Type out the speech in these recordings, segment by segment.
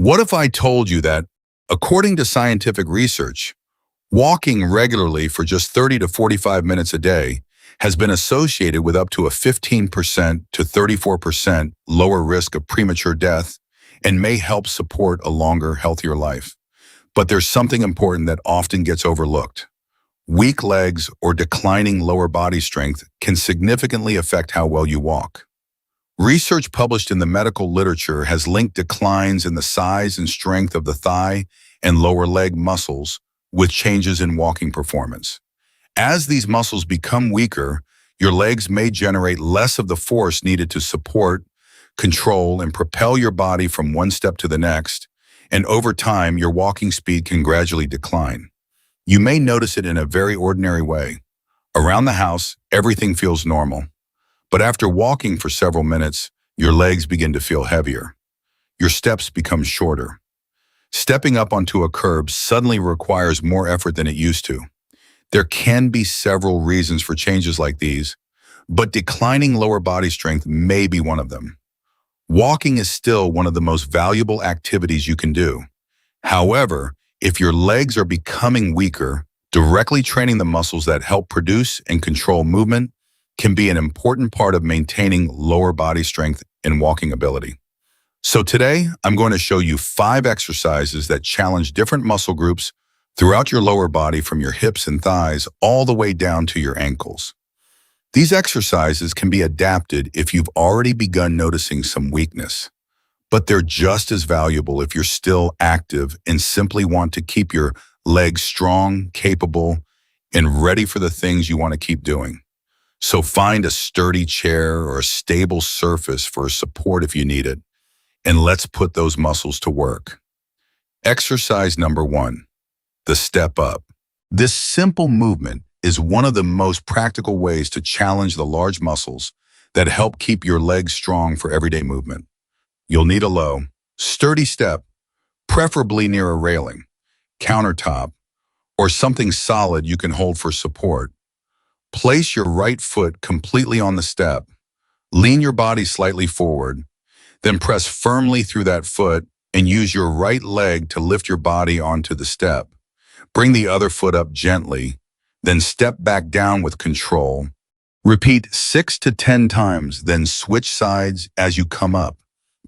What if I told you that, according to scientific research, walking regularly for just 30 to 45 minutes a day has been associated with up to a 15% to 34% lower risk of premature death and may help support a longer, healthier life? But there's something important that often gets overlooked. Weak legs or declining lower body strength can significantly affect how well you walk. Research published in the medical literature has linked declines in the size and strength of the thigh and lower leg muscles with changes in walking performance. As these muscles become weaker, your legs may generate less of the force needed to support, control, and propel your body from one step to the next, and over time, your walking speed can gradually decline. You may notice it in a very ordinary way. Around the house, everything feels normal. But after walking for several minutes, your legs begin to feel heavier. Your steps become shorter. Stepping up onto a curb suddenly requires more effort than it used to. There can be several reasons for changes like these, but declining lower body strength may be one of them. Walking is still one of the most valuable activities you can do. However, if your legs are becoming weaker, directly training the muscles that help produce and control movement can be an important part of maintaining lower body strength and walking ability. So today, I'm going to show you 5 exercises that challenge different muscle groups throughout your lower body from your hips and thighs all the way down to your ankles. These exercises can be adapted if you've already begun noticing some weakness, but they're just as valuable if you're still active and simply want to keep your legs strong, capable, and ready for the things you want to keep doing. So find a sturdy chair or a stable surface for support if you need it, and let's put those muscles to work. Exercise number 1, the step up. This simple movement is one of the most practical ways to challenge the large muscles that help keep your legs strong for everyday movement. You'll need a low, sturdy step, preferably near a railing, countertop, or something solid you can hold for support. Place your right foot completely on the step. Lean your body slightly forward, then press firmly through that foot and use your right leg to lift your body onto the step. Bring the other foot up gently, then step back down with control. Repeat 6 to 10 times, then switch sides as you come up.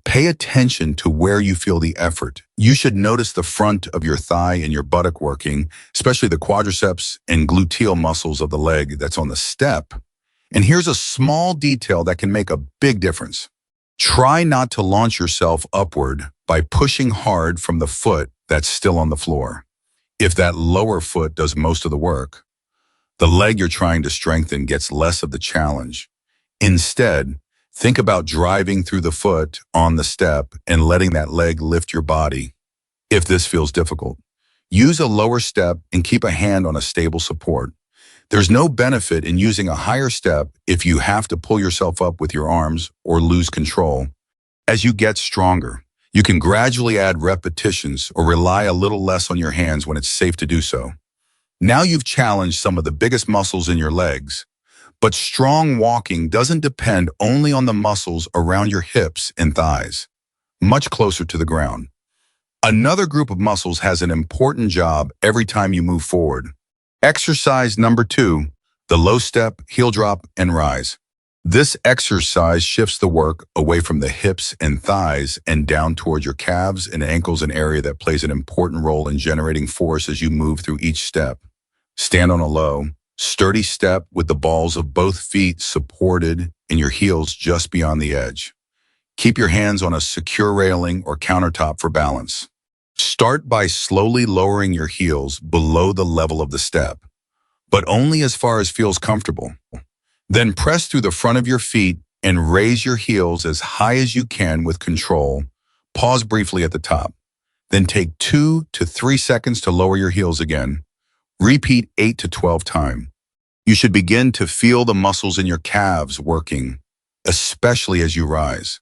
Pay attention to where you feel the effort. You should notice the front of your thigh and your buttock working, especially the quadriceps and gluteal muscles of the leg that's on the step. And here's a small detail that can make a big difference. Try not to launch yourself upward by pushing hard from the foot that's still on the floor. If that lower foot does most of the work, the leg you're trying to strengthen gets less of the challenge. Instead, think about driving through the foot on the step and letting that leg lift your body. If this feels difficult, use a lower step and keep a hand on a stable support. There's no benefit in using a higher step if you have to pull yourself up with your arms or lose control. As you get stronger, you can gradually add repetitions or rely a little less on your hands when it's safe to do so. Now you've challenged some of the biggest muscles in your legs. But strong walking doesn't depend only on the muscles around your hips and thighs, much closer to the ground. Another group of muscles has an important job every time you move forward. Exercise number 2, the low step, heel drop, and rise. This exercise shifts the work away from the hips and thighs and down toward your calves and ankles, an area that plays an important role in generating force as you move through each step. Stand on a low, sturdy step with the balls of both feet supported and your heels just beyond the edge. Keep your hands on a secure railing or countertop for balance. Start by slowly lowering your heels below the level of the step, but only as far as feels comfortable. Then press through the front of your feet and raise your heels as high as you can with control. Pause briefly at the top. Then take 2 to 3 seconds to lower your heels again. Repeat 8 to 12 times. You should begin to feel the muscles in your calves working, especially as you rise.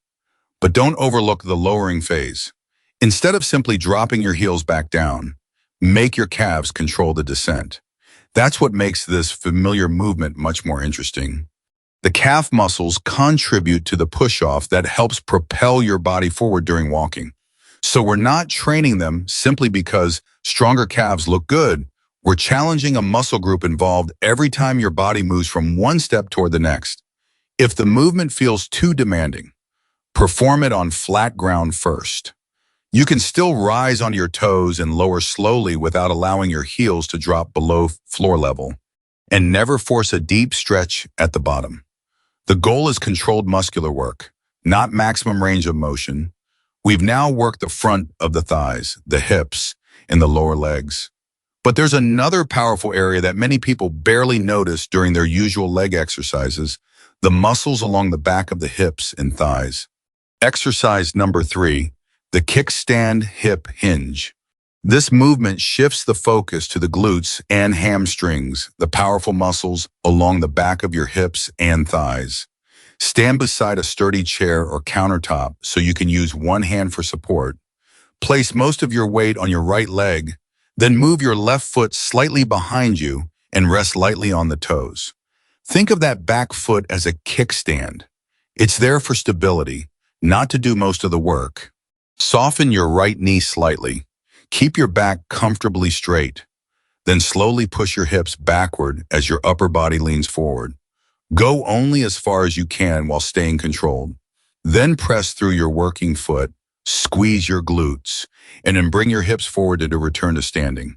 But don't overlook the lowering phase. Instead of simply dropping your heels back down, make your calves control the descent. That's what makes this familiar movement much more interesting. The calf muscles contribute to the push-off that helps propel your body forward during walking. So we're not training them simply because stronger calves look good. We're challenging a muscle group involved every time your body moves from one step toward the next. If the movement feels too demanding, perform it on flat ground first. You can still rise onto your toes and lower slowly without allowing your heels to drop below floor level. And never force a deep stretch at the bottom. The goal is controlled muscular work, not maximum range of motion. We've now worked the front of the thighs, the hips, and the lower legs. But there's another powerful area that many people barely notice during their usual leg exercises, the muscles along the back of the hips and thighs. Exercise number 3, the Kickstand Hip Hinge. This movement shifts the focus to the glutes and hamstrings, the powerful muscles along the back of your hips and thighs. Stand beside a sturdy chair or countertop so you can use one hand for support. Place most of your weight on your right leg, then move your left foot slightly behind you and rest lightly on the toes. Think of that back foot as a kickstand. It's there for stability, not to do most of the work. Soften your right knee slightly. Keep your back comfortably straight. Then slowly push your hips backward as your upper body leans forward. Go only as far as you can while staying controlled. Then press through your working foot, squeeze your glutes, and then bring your hips forward to return to standing.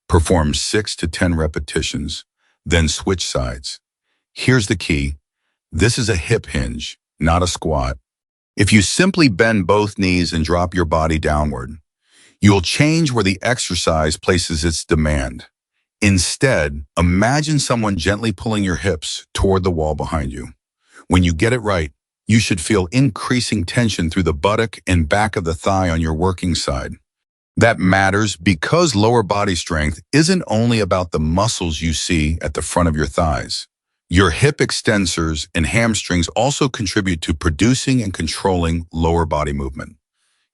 Perform 6 to 10 repetitions, then switch sides. Here's the key. This is a hip hinge, not a squat. If you simply bend both knees and drop your body downward, you'll change where the exercise places its demand. Instead, imagine someone gently pulling your hips toward the wall behind you. When you get it right, you should feel increasing tension through the buttock and back of the thigh on your working side. That matters because lower body strength isn't only about the muscles you see at the front of your thighs. Your hip extensors and hamstrings also contribute to producing and controlling lower body movement.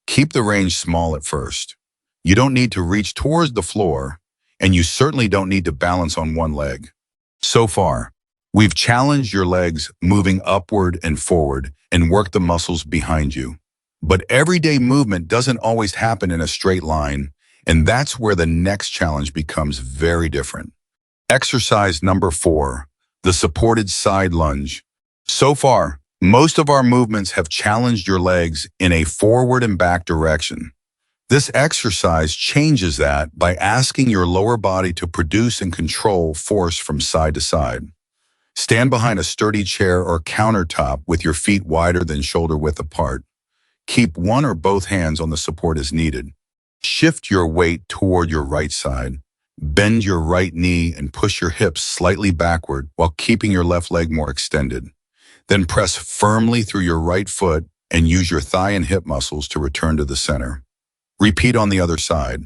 Keep the range small at first. You don't need to reach towards the floor, and you certainly don't need to balance on one leg. So far, we've challenged your legs moving upward and forward and worked the muscles behind you. But everyday movement doesn't always happen in a straight line, and that's where the next challenge becomes very different. Exercise number 4, the supported side lunge. So far, most of our movements have challenged your legs in a forward and back direction. This exercise changes that by asking your lower body to produce and control force from side to side. Stand behind a sturdy chair or countertop with your feet wider than shoulder width apart. Keep one or both hands on the support as needed. Shift your weight toward your right side. Bend your right knee and push your hips slightly backward while keeping your left leg more extended. Then press firmly through your right foot and use your thigh and hip muscles to return to the center. Repeat on the other side,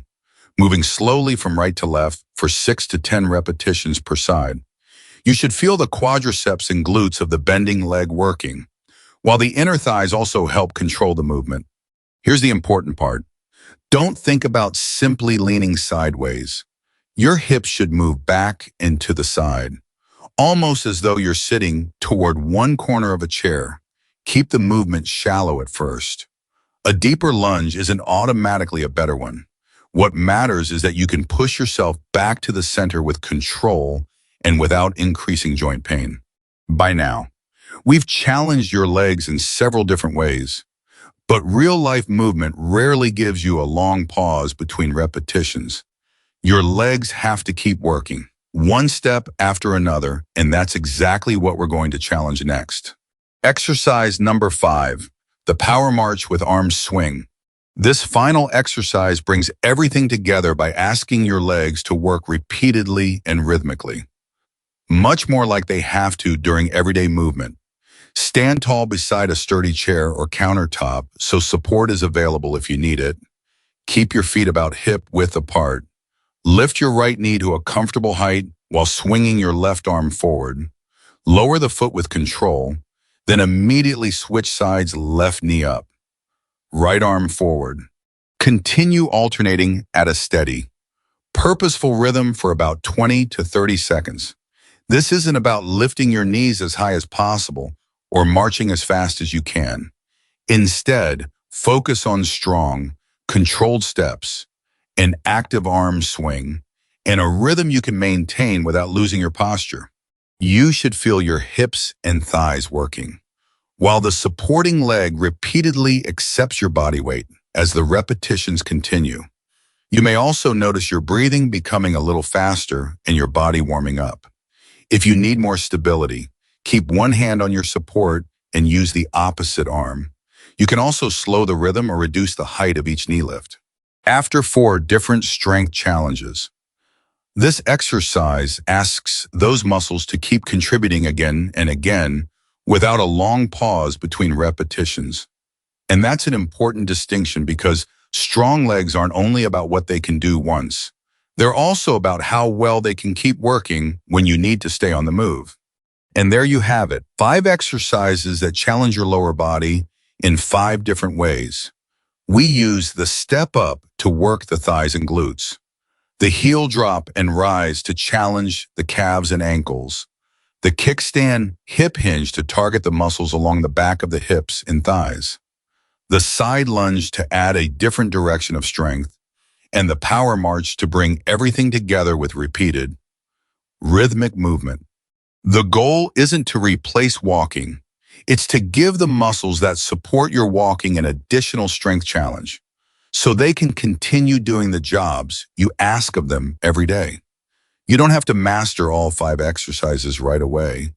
moving slowly from right to left for 6 to 10 repetitions per side. You should feel the quadriceps and glutes of the bending leg working, while the inner thighs also help control the movement. Here's the important part. Don't think about simply leaning sideways. Your hips should move back and to the side, almost as though you're sitting toward one corner of a chair. Keep the movement shallow at first. A deeper lunge isn't automatically a better one. What matters is that you can push yourself back to the center with control and without increasing joint pain. By now, we've challenged your legs in several different ways, but real-life movement rarely gives you a long pause between repetitions. Your legs have to keep working, one step after another, and that's exactly what we're going to challenge next. Exercise number 5. The power march with arms swing. This final exercise brings everything together by asking your legs to work repeatedly and rhythmically, much more like they have to during everyday movement. Stand tall beside a sturdy chair or countertop so support is available if you need it. Keep your feet about hip width apart. Lift your right knee to a comfortable height while swinging your left arm forward. Lower the foot with control. Then immediately switch sides, left knee up, right arm forward. Continue alternating at a steady, purposeful rhythm for about 20 to 30 seconds. This isn't about lifting your knees as high as possible or marching as fast as you can. Instead, focus on strong, controlled steps, an active arm swing, and a rhythm you can maintain without losing your posture. You should feel your hips and thighs working, while the supporting leg repeatedly accepts your body weight as the repetitions continue. You may also notice your breathing becoming a little faster and your body warming up. If you need more stability, keep one hand on your support and use the opposite arm. You can also slow the rhythm or reduce the height of each knee lift. After 4 different strength challenges, this exercise asks those muscles to keep contributing again and again without a long pause between repetitions. And that's an important distinction because strong legs aren't only about what they can do once. They're also about how well they can keep working when you need to stay on the move. And there you have it, 5 exercises that challenge your lower body in 5 different ways. We use the step up to work the thighs and glutes, the heel drop and rise to challenge the calves and ankles, the kickstand hip hinge to target the muscles along the back of the hips and thighs, the side lunge to add a different direction of strength, and the power march to bring everything together with repeated, rhythmic movement. The goal isn't to replace walking. It's to give the muscles that support your walking an additional strength challenge, so they can continue doing the jobs you ask of them every day. You don't have to master all 5 exercises right away.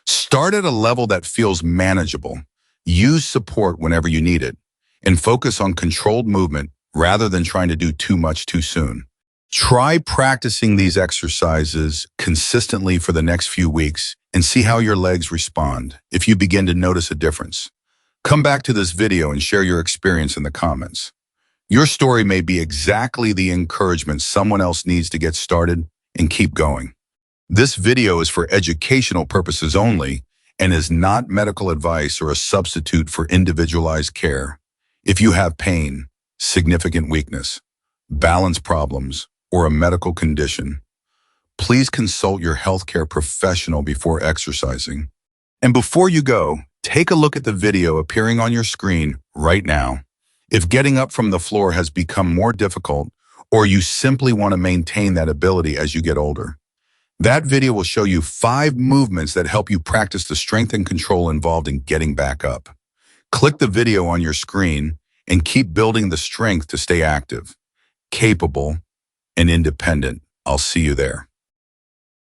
Start at a level that feels manageable. Use support whenever you need it, and focus on controlled movement rather than trying to do too much too soon. Try practicing these exercises consistently for the next few weeks and see how your legs respond if you begin to notice a difference. Come back to this video and share your experience in the comments. Your story may be exactly the encouragement someone else needs to get started and keep going. This video is for educational purposes only and is not medical advice or a substitute for individualized care. If you have pain, significant weakness, balance problems, or a medical condition, please consult your healthcare professional before exercising. And before you go, take a look at the video appearing on your screen right now. If getting up from the floor has become more difficult, or you simply want to maintain that ability as you get older, that video will show you 5 movements that help you practice the strength and control involved in getting back up. Click the video on your screen and keep building the strength to stay active, capable, and independent. I'll see you there.